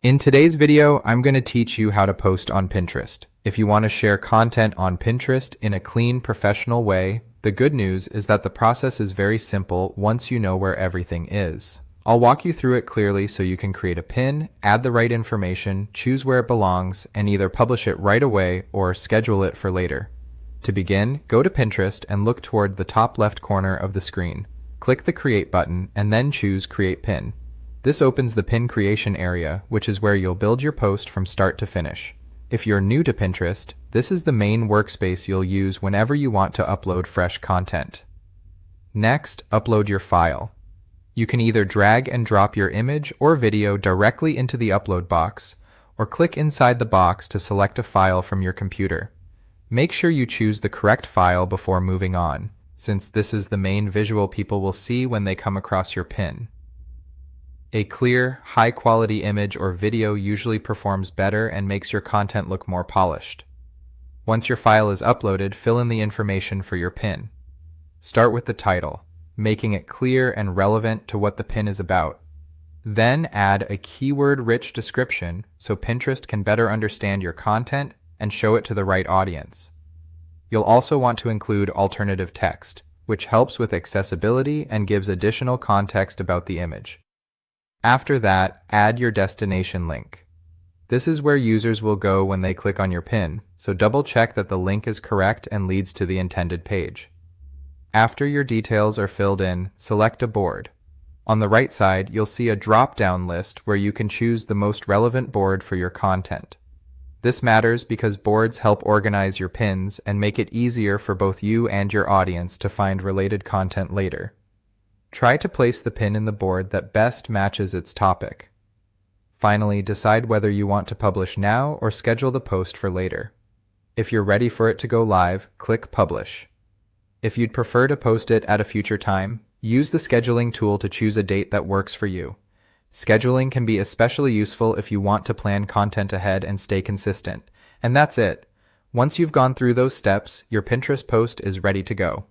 In today's video, I'm going to teach you how to post on Pinterest. If you want to share content on Pinterest in a clean, professional way, the good news is that the process is very simple once you know where everything is. I'll walk you through it clearly so you can create a pin, add the right information, choose where it belongs, and either publish it right away or schedule it for later. To begin, go to Pinterest and look toward the top left corner of the screen. Click the Create button and then choose Create Pin. This opens the pin creation area, which is where you'll build your post from start to finish. If you're new to Pinterest, this is the main workspace you'll use whenever you want to upload fresh content. Next, upload your file. You can either drag and drop your image or video directly into the upload box, or click inside the box to select a file from your computer. Make sure you choose the correct file before moving on, since this is the main visual people will see when they come across your pin. A clear, high-quality image or video usually performs better and makes your content look more polished. Once your file is uploaded, fill in the information for your pin. Start with the title, making it clear and relevant to what the pin is about. Then add a keyword-rich description so Pinterest can better understand your content and show it to the right audience. You'll also want to include alternative text, which helps with accessibility and gives additional context about the image. After that, add your destination link. This is where users will go when they click on your pin, so double check that the link is correct and leads to the intended page. After your details are filled in, select a board. On the right side, you'll see a drop-down list where you can choose the most relevant board for your content. This matters because boards help organize your pins and make it easier for both you and your audience to find related content later. Try to place the pin in the board that best matches its topic. Finally, decide whether you want to publish now or schedule the post for later. If you're ready for it to go live, click Publish. If you'd prefer to post it at a future time, use the scheduling tool to choose a date that works for you. Scheduling can be especially useful if you want to plan content ahead and stay consistent. And that's it. Once you've gone through those steps, your Pinterest post is ready to go.